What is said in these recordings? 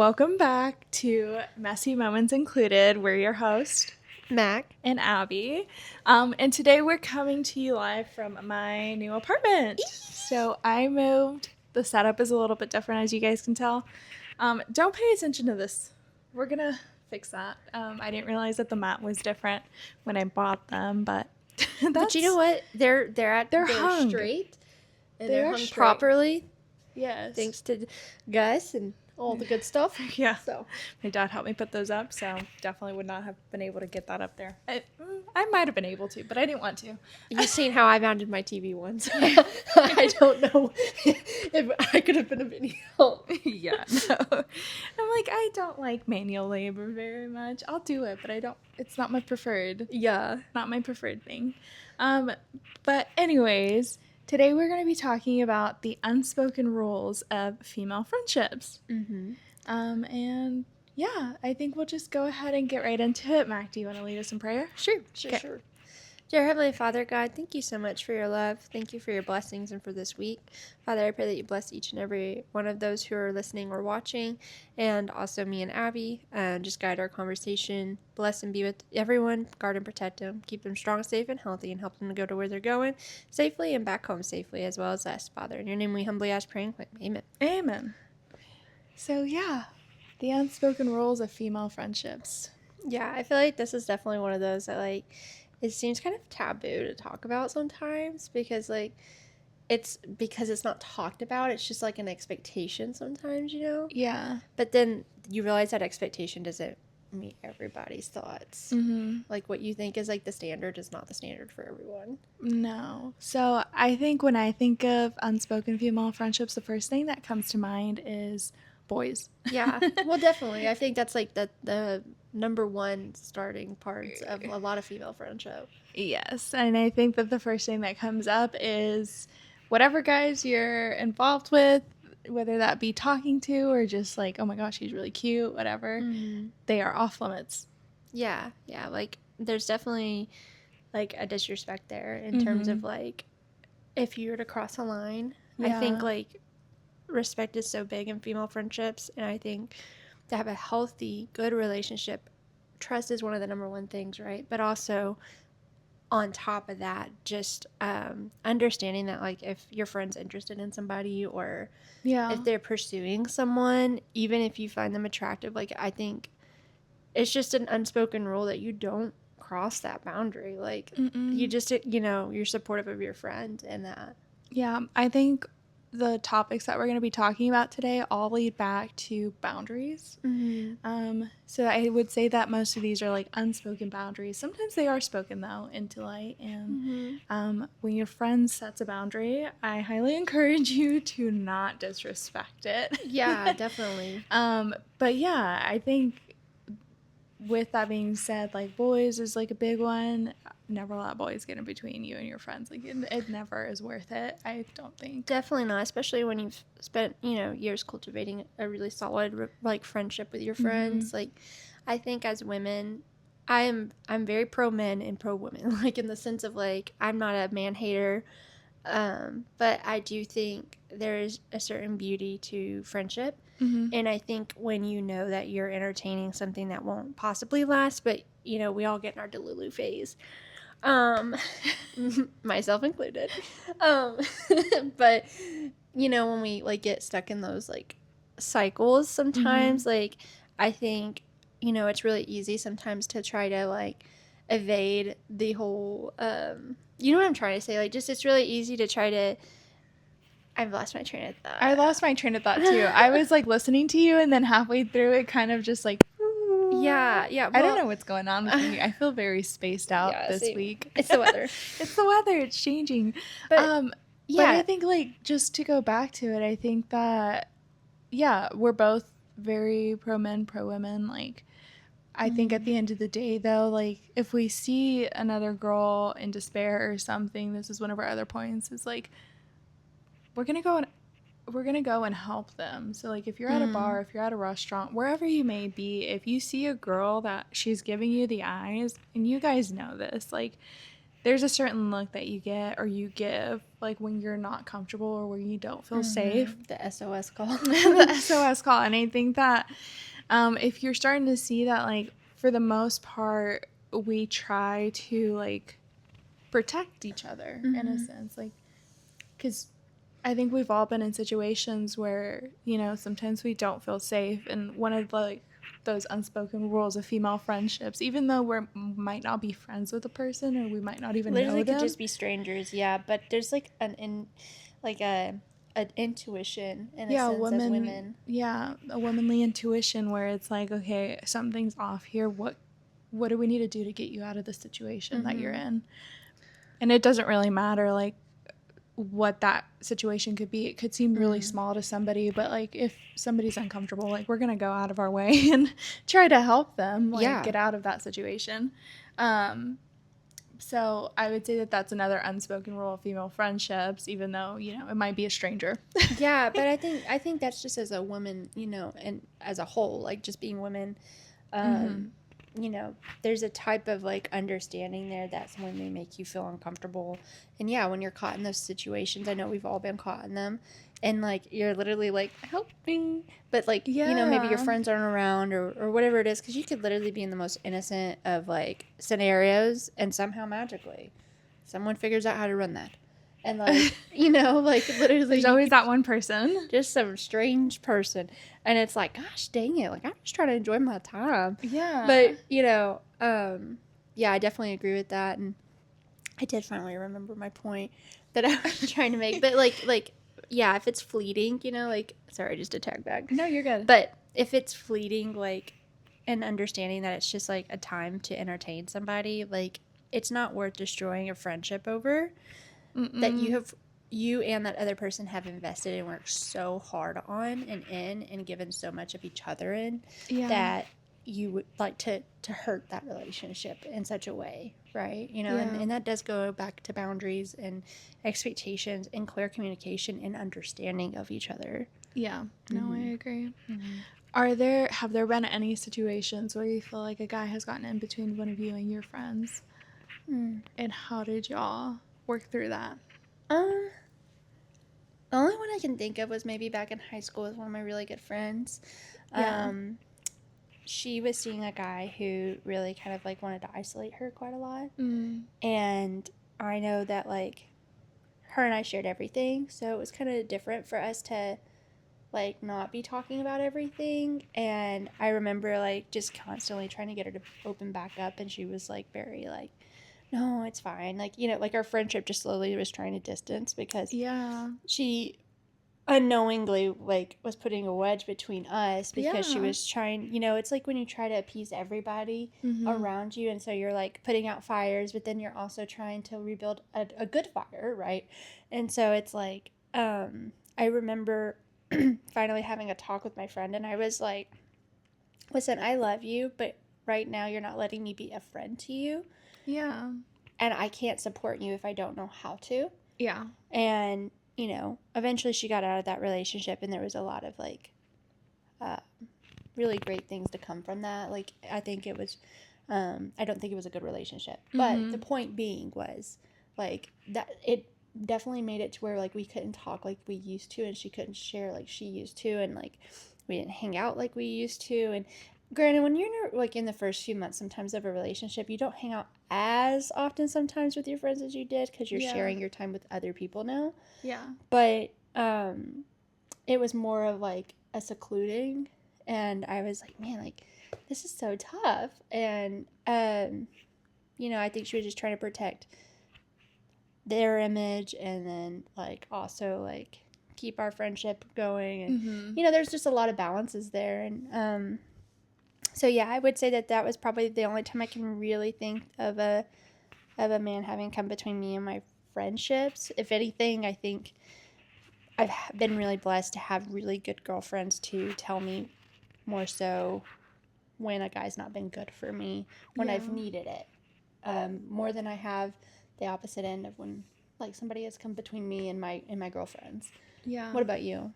Welcome back to Messy Moments Included. We're your host, Mac. and Abby. And today we're coming to you live from my new apartment. So I moved. The setup is a little bit different, as you guys can tell. Don't pay attention to this. We're going to fix that. I didn't realize that the mat was different when I bought them, but But you know what? They're hung. straight. And They they're are hung straight. properly. Yes. Thanks to Gus and all the good stuff. Yeah. So My dad helped me put those up, so definitely would not have been able to get that up there. I might have been able to, but I didn't want to. you've seen how I mounted my TV once. I don't know if I could have been of any help. Yeah, no. I'm like, I don't like manual labor very much. I'll do it, but it's not my preferred. Yeah. Not my preferred thing. But anyways, today we're going to be talking about the unspoken rules of female friendships. Mm-hmm. And yeah, I think we'll just go ahead and get right into it. Mac, do you want to lead us in prayer? Sure. Okay. Dear Heavenly Father, God, thank you so much for your love. Thank you for your blessings and for this week. Father, I pray that you bless each and every one of those who are listening or watching, and also me and Abby. Just guide our conversation. Bless and be with everyone. Guard and protect them. Keep them strong, safe, and healthy, and help them to go to where they're going safely and back home safely, as well as us. Father, in your name we humbly ask, praying, amen. Amen. So yeah, the unspoken rules of female friendships. Yeah, I feel like this is definitely one of those that, it seems kind of taboo to talk about sometimes because, it's not talked about. It's just, an expectation sometimes, Yeah. But then you realize that expectation doesn't meet everybody's thoughts. Mm-hmm. What you think is, the standard is not the standard for everyone. No. So I think when I think of unspoken female friendships, the first thing that comes to mind is boys. Yeah, well, definitely. I think that's the number one starting parts of a lot of female friendship. Yes, and I think that the first thing that comes up is whatever guys you're involved with, whether that be talking to or just oh my gosh, he's really cute, whatever, they are off limits. Yeah, there's definitely a disrespect there in terms of if you were to cross a line. Yeah. I think respect is so big in female friendships, and I think to have a healthy, good relationship, trust is one of the number one things, right? But also on top of that, just understanding that if your friend's interested in somebody or if they're pursuing someone, even if you find them attractive, I think it's just an unspoken rule that you don't cross that boundary. You just, you're supportive of your friend and that. Yeah, I think the topics that we're going to be talking about today all lead back to boundaries. Mm-hmm. So I would say that most of these are unspoken boundaries. Sometimes they are spoken though into light. And when your friend sets a boundary, I highly encourage you to not disrespect it. Yeah, definitely. But yeah, I think with that being said, boys is a big one. Never let boys get in between you and your friends. It never is worth it, I don't think. Definitely not, especially when you've spent, years cultivating a really solid, friendship with your friends. I think as women, I'm very pro men and pro women, in the sense of, I'm not a man hater, but I do think there is a certain beauty to friendship. And I think when you know that you're entertaining something that won't possibly last, but, we all get in our Delulu phase. Myself included. But, when we, get stuck in those, cycles sometimes, I think, it's really easy sometimes to try to, evade the whole, you know what I'm trying to say? It's really easy to try to... I've lost my train of thought. I lost my train of thought too. I was listening to you, and then halfway through it kind of just yeah. Well, I don't know what's going on with me. I feel very spaced out this week. It's the weather. It's the weather. It's changing. But but I think just to go back to it, I think that we're both very pro men, pro women. I think at the end of the day, though, if we see another girl in despair or something, this is one of our other points, is we're gonna go and help them. So if you're at a bar, if you're at a restaurant, wherever you may be, if you see a girl that she's giving you the eyes, and you guys know this, there's a certain look that you get or you give, like when you're not comfortable or when you don't feel safe. The SOS call. The SOS call. And I think that if you're starting to see that, like, for the most part, we try to, like, protect each other in a sense. Like, because I think we've all been in situations where, you know, sometimes we don't feel safe. And one of, like, those unspoken rules of female friendships, even though we might not be friends with a person or we might not even Literally know them. could just be strangers, yeah. But there's like an intuition in a sense as women. Yeah, a womanly intuition where it's like, okay, something's off here. What do we need to do to get you out of the situation that you're in? And it doesn't really matter, like, what that situation could be. It could seem really small to somebody, but, like, if somebody's uncomfortable, like, we're gonna go out of our way and try to help them, like, get out of that situation. So I would say that that's another unspoken rule of female friendships, even though, you know, it might be a stranger. Yeah, but I think that's just as a woman, you know, and as a whole, like just being women, you know, there's a type of like understanding there that's when they make you feel uncomfortable. And yeah, when you're caught in those situations, I know we've all been caught in them. And like you're literally like, help me. But like, you know, maybe your friends aren't around or whatever it is, because you could literally be in the most innocent of like scenarios and somehow magically someone figures out how to run that. And like, you know, like literally there's always that one person, just some strange person, and it's like, gosh dang it, like I'm just trying to enjoy my time. Yeah. But you know, yeah, I definitely agree with that. And I did finally remember my point that I was trying to make. But like yeah, if it's fleeting, you know, like, sorry, just a tag back. No, you're good. But if it's fleeting, like, and understanding that it's just like a time to entertain somebody, like it's not worth destroying a friendship over. That you and that other person have invested and worked so hard on and in and given so much of each other in, that you would like to hurt that relationship in such a way, right? You know, and that does go back to boundaries and expectations and clear communication and understanding of each other. Yeah, no, I agree. Have there been any situations where you feel like a guy has gotten in between one of you and your friends? And how did y'all work through that? The only one I can think of was maybe back in high school with one of my really good friends. She was seeing a guy who really kind of like wanted to isolate her quite a lot. And I know that like her and I shared everything, so it was kind of different for us to like not be talking about everything. And I remember like just constantly trying to get her to open back up, and she was like very like, no, it's fine. Like, you know, like our friendship just slowly was trying to distance because she unknowingly like was putting a wedge between us because she was trying, you know, it's like when you try to appease everybody around you, and so you're like putting out fires, but then you're also trying to rebuild a good fire, right? And so it's like I remember finally having a talk with my friend, and I was like, listen, I love you, but right now you're not letting me be a friend to you. Yeah. And I can't support you if I don't know how to. Yeah. And, you know, eventually she got out of that relationship, and there was a lot of, like, really great things to come from that. Like, I think it was, I don't think it was a good relationship. But the point being was, like, that it definitely made it to where, like, we couldn't talk like we used to, and she couldn't share like she used to, and, like, we didn't hang out like we used to. And granted, when you're like in the first few months sometimes of a relationship, you don't hang out as often sometimes with your friends as you did because you're sharing your time with other people now. Yeah. But it was more of like a secluding, and I was like, man, like this is so tough. And you know, I think she was just trying to protect their image, and then like also like keep our friendship going. And you know, there's just a lot of balances there. And so yeah, I would say that was probably the only time I can really think of a man having come between me and my friendships. If anything, I think I've been really blessed to have really good girlfriends to tell me more so when a guy's not been good for me, when I've needed it, more than I have the opposite end of when like somebody has come between me and my girlfriends. Yeah. What about you?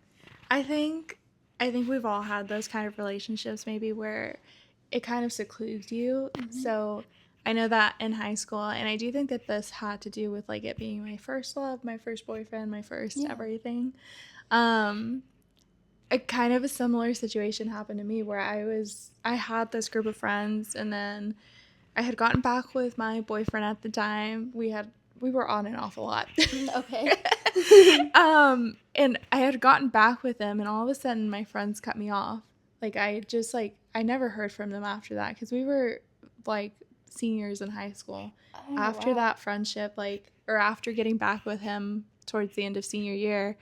I think we've all had those kind of relationships maybe where it kind of secludes you. So I know that in high school, and I do think that this had to do with, like, it being my first love, my first boyfriend, my first everything. A kind of a similar situation happened to me where I had this group of friends, and then I had gotten back with my boyfriend at the time. We were on and off a lot. Okay. And I had gotten back with him, and all of a sudden my friends cut me off. Like, I never heard from them after that, because we were like seniors in high school. Oh, After wow. that friendship, like, or after getting back with him towards the end of senior year,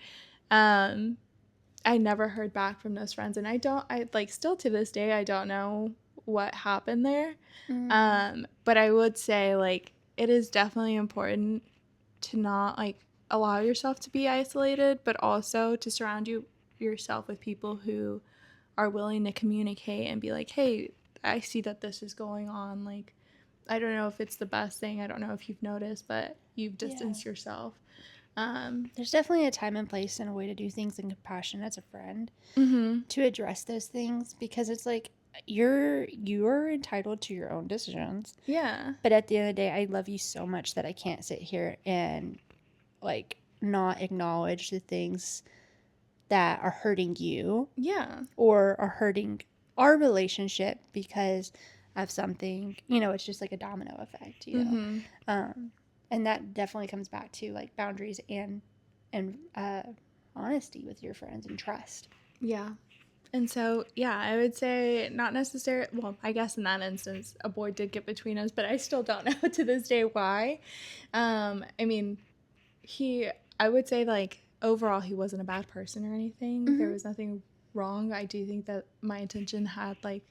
I never heard back from those friends, and I like, still to this day, I don't know what happened there. But I would say, like, it is definitely important to not, like, allow yourself to be isolated, but also to surround yourself with people who are willing to communicate and be like, hey, I see that this is going on. Like, I don't know if it's the best thing. I don't know if you've noticed, but you've distanced yourself. There's definitely a time and place and a way to do things in compassion as a friend to address those things, because it's like you're entitled to your own decisions. Yeah. But at the end of the day, I love you so much that I can't sit here and, like, not acknowledge the things that are hurting you. Yeah. Or are hurting our relationship because of something. It's just like a domino effect, and that definitely comes back to, like, boundaries and honesty with your friends and trust. Yeah. And so, yeah, I would say not necessarily, well, I guess in that instance, a boy did get between us, but I still don't know to this day why. I mean, I would say, like, overall, he wasn't a bad person or anything. There was nothing wrong. I do think that my attention had, like,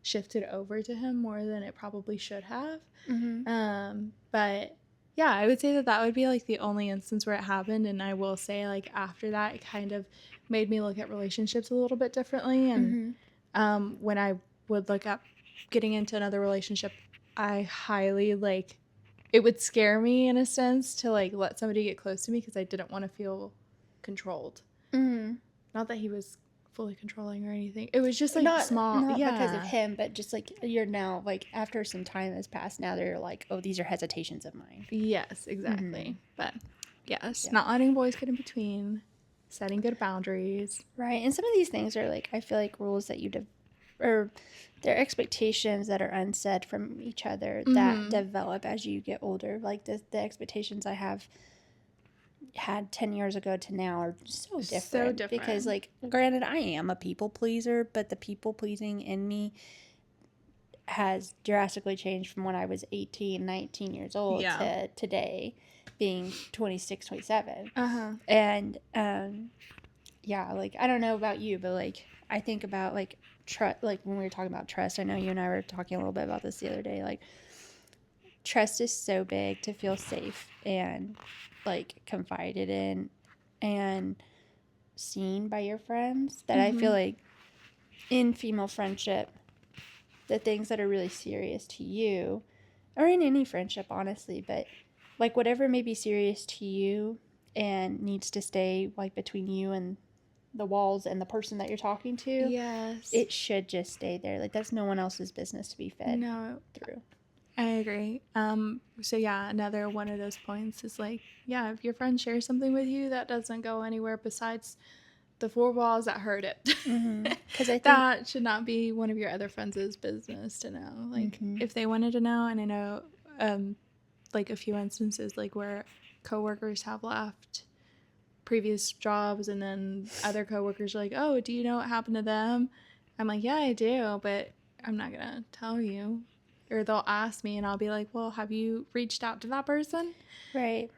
shifted over to him more than it probably should have. But yeah, I would say that would be, like, the only instance where it happened. And I will say, like, after that, it kind of made me look at relationships a little bit differently. And when I would look up getting into another relationship, I highly, like, it would scare me in a sense to, like, let somebody get close to me, because I didn't want to feel controlled. Not that he was fully controlling or anything. It was just, like, not small. because of him, but just, like, you're now, like, after some time has passed, now they're like, oh, these are hesitations of mine. Yes, exactly. But yes, not letting boys get in between, setting good boundaries. Right. And some of these things are, like, I feel like rules that or they're expectations that are unsaid from each other that develop as you get older. Like, the expectations I have had 10 years ago to now are so different. Because, like, granted, I am a people pleaser, but the people pleasing in me has drastically changed from when I was 18, 19 years old to today being 26, 27. And, yeah, like, I don't know about you, but, like, I think about, like, like, when we were talking about trust, I know you and I were talking a little bit about this the other day. Like, trust is so big to feel safe and, like, confided in and seen by your friends, that I feel like in female friendship, the things that are really serious to you, or in any friendship, honestly, but, like, whatever may be serious to you and needs to stay, like, between you and the walls and the person that you're talking to, it should just stay there. Like, that's no one else's business to be fed through. I agree. So yeah, another one of those points is, like, yeah, if your friend shares something with you that doesn't go anywhere besides the four walls that heard it, because I think that should not be one of your other friends' business to know. Like, if they wanted to know, and I know, like, a few instances, like, where coworkers have left previous jobs, and then other coworkers are like, oh, do you know what happened to them? I'm like, yeah, I do, but I'm not gonna tell you. Or they'll ask me, and I'll be like, well, have you reached out to that person? Right.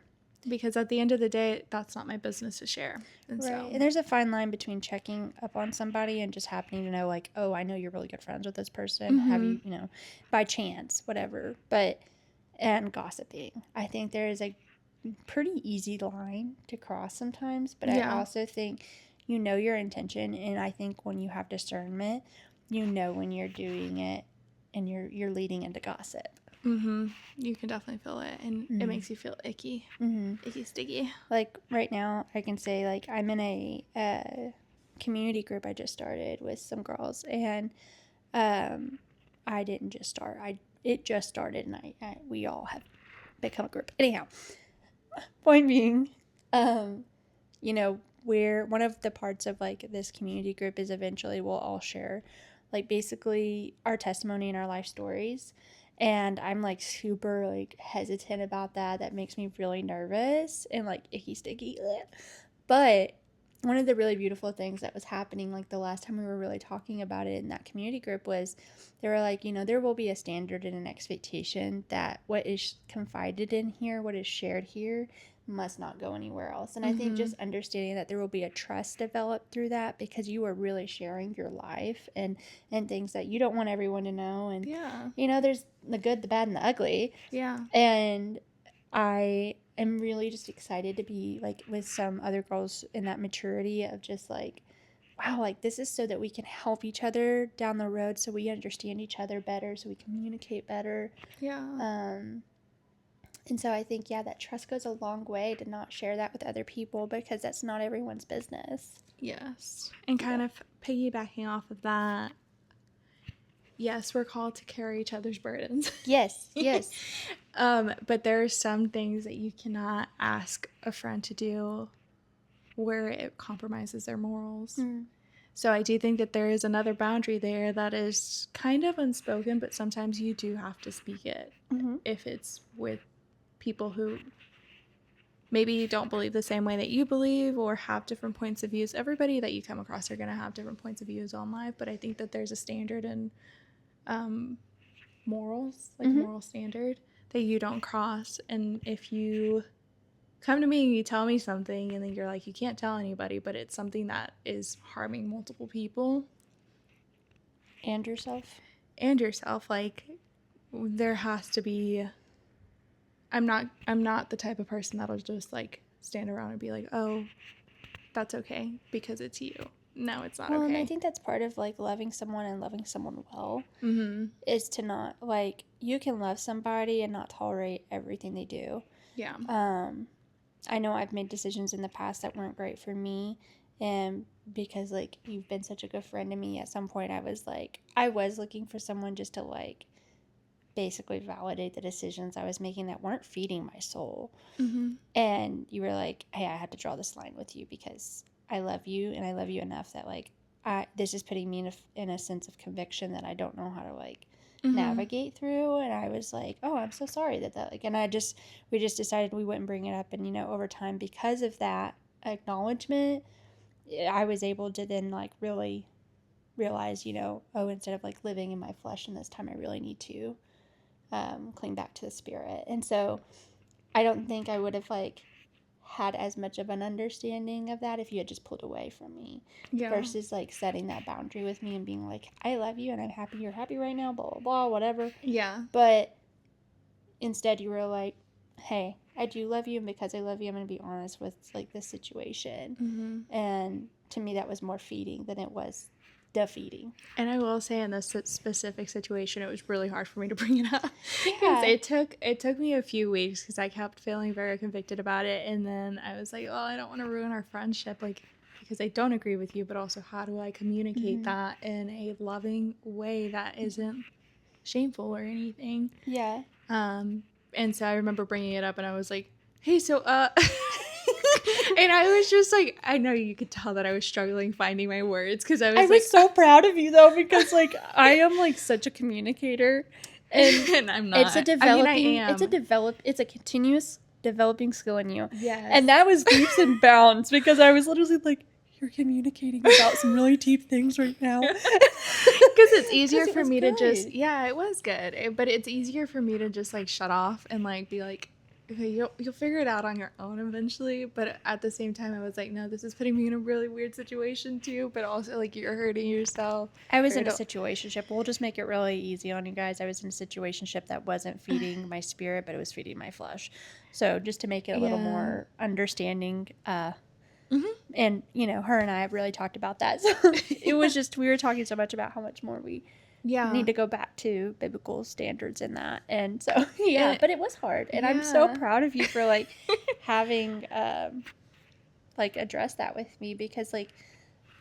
Because at the end of the day, that's not my business to share. And right. And there's a fine line between checking up on somebody and just happening to know, like, oh, I know you're really good friends with this person. Have you, by chance, whatever. And gossiping. I think there is a pretty easy line to cross sometimes, but I also think your intention, and I think when you have discernment, when you're doing it and you're leading into gossip. You can definitely feel it, and it makes you feel icky. Icky sticky. Like, right now, I can say, like, I'm in a community group I just started with some girls, and I didn't just start. it just started, and we all have become a group. Anyhow, point being, you know, where one of the parts of like this community group is eventually we'll all share like basically our testimony and our life stories. And I'm like super like hesitant about that. That makes me really nervous and like icky sticky. But one of the really beautiful things that was happening like the last time we were really talking about it in that community group was they were like, you know, there will be a standard and an expectation that what is confided in here, what is shared here, must not go anywhere else. And I think just understanding that there will be a trust developed through that because you are really sharing your life and things that you don't want everyone to know. And you know, there's the good, the bad, and the ugly. And I am really just excited to be like with some other girls in that maturity of just like, wow, like this is so that we can help each other down the road, so we understand each other better, so we communicate better. And so I think, yeah, that trust goes a long way to not share that with other people because that's not everyone's business. Yes. And kind of piggybacking off of that, yes, we're called to carry each other's burdens. Yes. But there are some things that you cannot ask a friend to do where it compromises their morals. So I do think that there is another boundary there that is kind of unspoken, but sometimes you do have to speak it if it's with people who maybe don't believe the same way that you believe or have different points of views. Everybody that you come across are going to have different points of views on life, but I think that there's a standard in morals, like moral standard that you don't cross. And if you come to me and you tell me something and then you're like, you can't tell anybody, but it's something that is harming multiple people and yourself, like there has to be, I'm not the type of person that'll just like stand around and be like, oh, that's okay because it's you. No, it's not okay. And I think that's part of like loving someone and loving someone well is to not like, you can love somebody and not tolerate everything they do. I know I've made decisions in the past that weren't great for me, and because like you've been such a good friend to me, at some point I was looking for someone just to like basically validate the decisions I was making that weren't feeding my soul. And you were like, hey, I had to draw this line with you because I love you and I love you enough that like this is putting me in a sense of conviction that I don't know how to like navigate through. And I was like, oh, I'm so sorry that like, and we just decided we wouldn't bring it up. And you know, over time, because of that acknowledgement, I was able to then like really realize, you know, oh, instead of like living in my flesh in this time, I really need to cling back to the spirit. And so I don't think I would have like had as much of an understanding of that if you had just pulled away from me versus like setting that boundary with me and being like, I love you and I'm happy you're happy right now, blah blah blah, whatever. But instead you were like, hey, I do love you, and because I love you, I'm going to be honest with like this situation. And to me that was more feeding than it was defeating. And I will say, in this specific situation, it was really hard for me to bring it up because it took me a few weeks because I kept feeling very convicted about it, and then I was like, oh, I don't want to ruin our friendship, like because I don't agree with you, but also how do I communicate that in a loving way that isn't shameful or anything. And so I remember bringing it up, and I was like, hey, so and I was just like, I know you could tell that I was struggling finding my words because I was so proud of you though, because like I am like such a communicator, and I'm not. It's a developing. I am. It's a continuous developing skill in you. Yes. And that was leaps and bounds because I was literally like, you're communicating about some really deep things right now. Because it's easier for me to just, it was good, but it's easier for me to just like shut off and like be like, okay, you'll figure it out on your own eventually. But at the same time, I was like, no, this is putting me in a really weird situation too. But also, like, you're hurting yourself. I was in a situationship. We'll just make it really easy on you guys. I was in a situationship that wasn't feeding my spirit, but it was feeding my flesh. So just to make it a little more understanding, and you know, her and I have really talked about that. So it was just, we were talking so much about how much more we need to go back to biblical standards in that. And so but it was hard, and I'm so proud of you for like having like addressed that with me, because like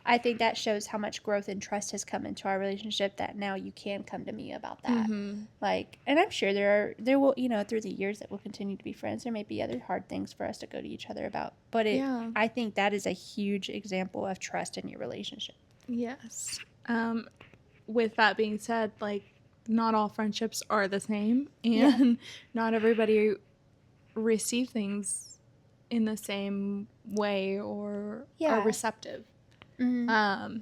I think that shows how much growth and trust has come into our relationship, that now you can come to me about that. Mm-hmm. Like, and I'm sure there will, you know, through the years that we'll continue to be friends, there may be other hard things for us to go to each other about. But I think that is a huge example of trust in your relationship. Yes. With that being said, like, not all friendships are the same, and not everybody receive things in the same way or are receptive. Mm-hmm.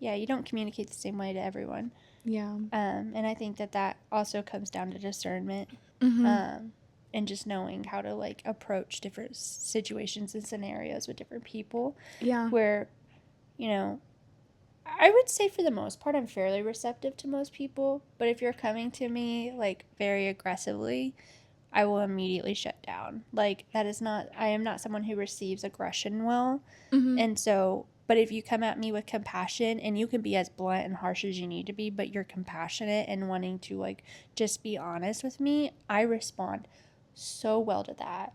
You don't communicate the same way to everyone. And I think that also comes down to discernment. Mm-hmm. And just knowing how to, like, approach different situations and scenarios with different people. Where, you know, I would say for the most part I'm fairly receptive to most people, but if you're coming to me, like, very aggressively, I will immediately shut down. Like, I am not someone who receives aggression well. Mm-hmm. And so, but if you come at me with compassion, and you can be as blunt and harsh as you need to be, but you're compassionate and wanting to, like, just be honest with me, I respond so well to that.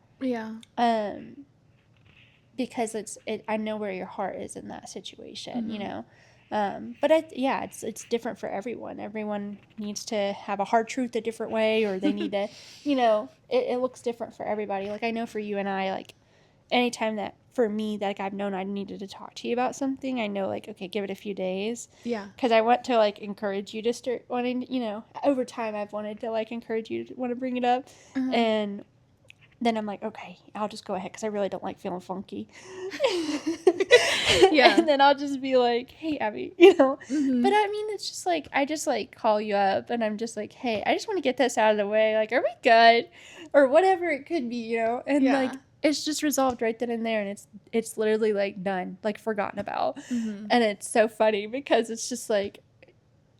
Because I know where your heart is in that situation, you know. But it's different for everyone. Everyone needs to have a hard truth a different way, or they need to, you know, it looks different for everybody. Like, I know for you and I, like, anytime that for me, that, like, I've known I needed to talk to you about something, I know, like, okay, give it a few days. Because I want to, like, encourage you to start wanting, you know, over time I've wanted to, like, encourage you to want to bring it up. And then I'm like, okay, I'll just go ahead because I really don't like feeling funky. And then I'll just be like, hey, Abby, you know. Mm-hmm. But I mean, it's just like, I just, like, call you up and I'm just like, hey, I just want to get this out of the way. Like, are we good? Or whatever it could be, you know. And like, it's just resolved right then and there, and it's literally, like, done, like, forgotten about. Mm-hmm. And it's so funny because it's just like,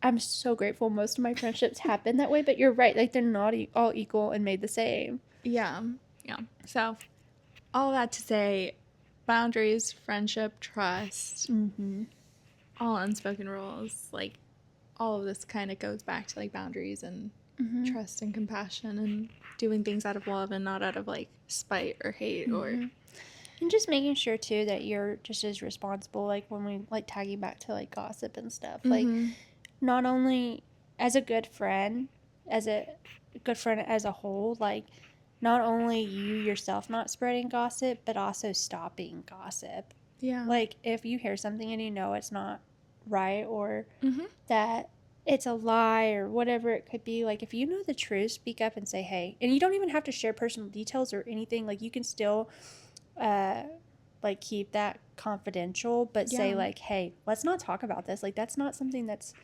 I'm so grateful most of my friendships have been that way. But you're right, like, they're not all equal and made the same. So all that to say, boundaries, friendship, trust, all unspoken rules, like, all of this kind of goes back to, like, boundaries and trust and compassion and doing things out of love and not out of, like, spite or hate or... And just making sure, too, that you're just as responsible, like, when we, like, tagging back to, like, gossip and stuff. Like, not only as a good friend as a whole, like, not only you yourself not spreading gossip, but also stopping gossip. Like, if you hear something and you know it's not right, or that it's a lie or whatever it could be, like, if you know the truth, speak up and say, hey. And you don't even have to share personal details or anything. Like, you can still, like, keep that confidential, but say, like, hey, let's not talk about this. Like, that's not something that's,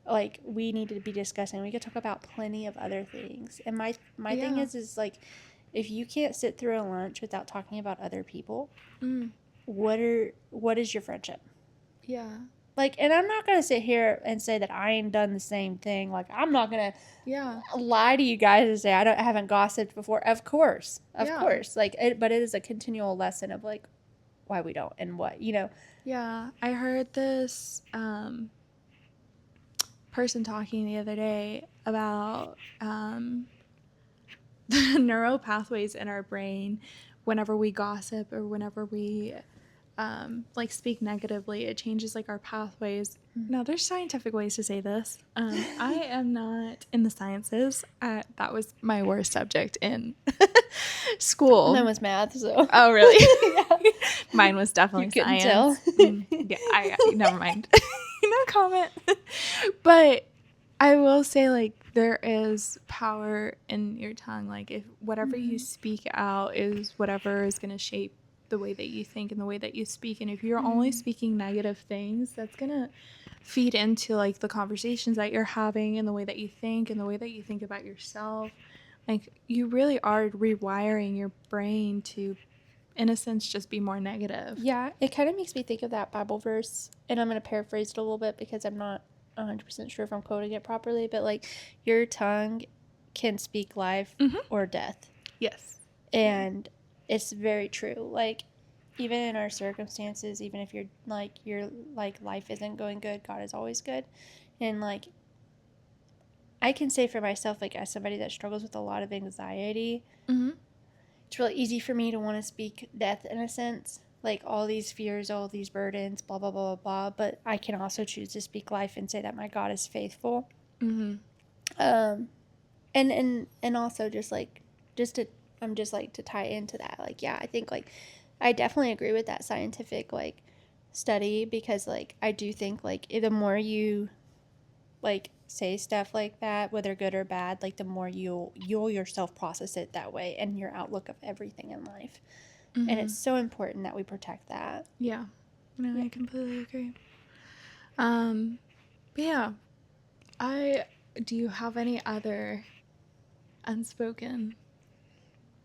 like, we need to be discussing. We could talk about plenty of other things. And my thing is like, if you can't sit through a lunch without talking about other people, what is your friendship? Like, and I'm not gonna sit here and say that I ain't done the same thing. Like, I'm not gonna lie to you guys and say I haven't gossiped before. Of course. Like, but it is a continual lesson of, like, why we don't and what, you know. I heard this person talking the other day about the neural pathways in our brain whenever we gossip or whenever we like, speak negatively. It changes, like, our pathways. Now, there's scientific ways to say this. I am not in the sciences. That was my worst subject in school. Mine was math, so. Oh, really? Mine was definitely you science. Tell. I never mind. No comment. But I will say, like, there is power in your tongue. Like, if whatever you speak out is whatever is going to shape the way that you think and the way that you speak. And if you're only speaking negative things, that's going to feed into, like, the conversations that you're having and the way that you think and the way that you think about yourself. Like, you really are rewiring your brain to, in a sense, just be more negative. Yeah, it kind of makes me think of that Bible verse, and I'm going to paraphrase it a little bit because I'm not 100% sure if I'm quoting it properly, but, like, your tongue can speak life or death. Yes. And it's very true. Like, even in our circumstances, even if your life isn't going good, God is always good. And, like, I can say for myself, like, as somebody that struggles with a lot of anxiety, it's really easy for me to want to speak death in a sense. like all these fears, all these burdens, blah blah blah blah blah. But I can also choose to speak life and say that my God is faithful. Mm-hmm. And also just like just to I'm just like to tie into that, like, yeah, I think like I definitely agree with that scientific like study, because like I do think like the more you like say stuff like that, whether good or bad, like the more you'll yourself process it that way and your outlook of everything in life. And Mm-hmm. it's so important that we protect that. Yeah. No, Yeah. I completely agree. But yeah, do you have any other unspoken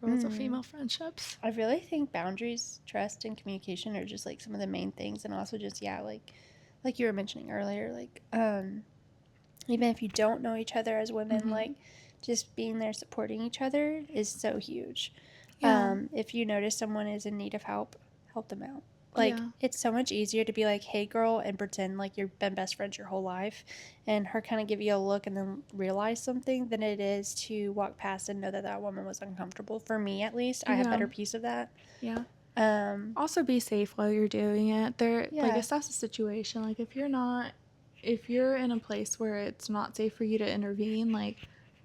rules of female friendships? I really think boundaries, trust, and communication are just like some of the main things, and also just, yeah, like you were mentioning earlier, like even if you don't know each other as women, like just being there supporting each other is so huge. Yeah. If you notice someone is in need of help, help them out. Like, Yeah. it's so much easier to be like, hey girl, and pretend like you've been best friends your whole life, and her kind of give you a look and then realize something, than it is to walk past and know that that woman was uncomfortable. For me, at least, I have better piece of that. Yeah. Also be safe while you're doing it. Like, assess the situation. Like, if you're in a place where it's not safe for you to intervene, like,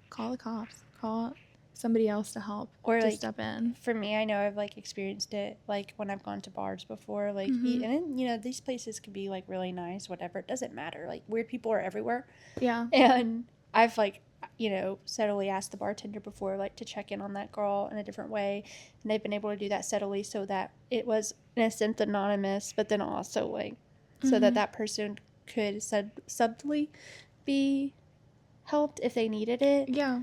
call the cops, call somebody else to help, or to like step in. For me, I know I've like experienced it like when I've gone to bars before, like and then, you know, these places can be like really nice, whatever, it doesn't matter, like weird people are everywhere. Yeah. And I've like, you know, subtly asked the bartender before, like, to check in on that girl in a different way, and they've been able to do that subtly so that it was in a sense anonymous, but then also like so that that person could subtly be helped if they needed it. Yeah.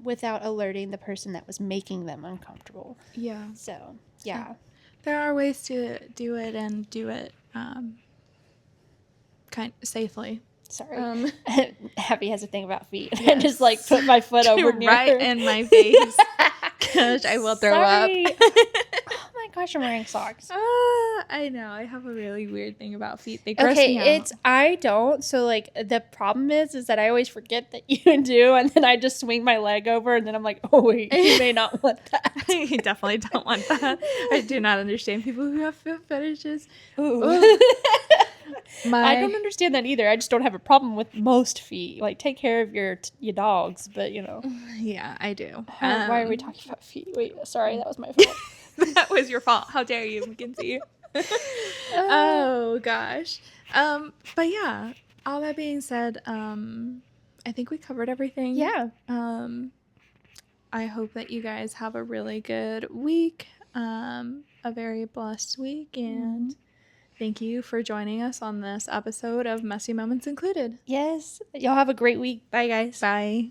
Without alerting the person that was making them uncomfortable. Yeah. So, yeah. There are ways to do it, and do it kind safely. Sorry. Happy has a thing about feet. Yes. I just like put my foot over near right her. in my face. Gosh, I will throw up. Oh my gosh, I'm wearing socks. I know. I have a really weird thing about feet. They gross me out. I don't. So like the problem is that I always forget that you do, and then I just swing my leg over, and then I'm like, oh wait, you may not want that. You definitely don't want that. I do not understand people who have foot fetishes. Ooh. I don't understand that either. I just don't have a problem with most feet. Like, take care of your dogs, but you know. Yeah, I do. Why are we talking about feet? Wait, sorry, that was my fault. That was your fault. How dare you, Mackenzie? Oh gosh. But yeah, all that being said, I think we covered everything. Yeah. I hope that you guys have a really good week, a very blessed week, and thank you for joining us on this episode of Messy Moments Included. Yes. Y'all have a great week. Bye, guys. Bye.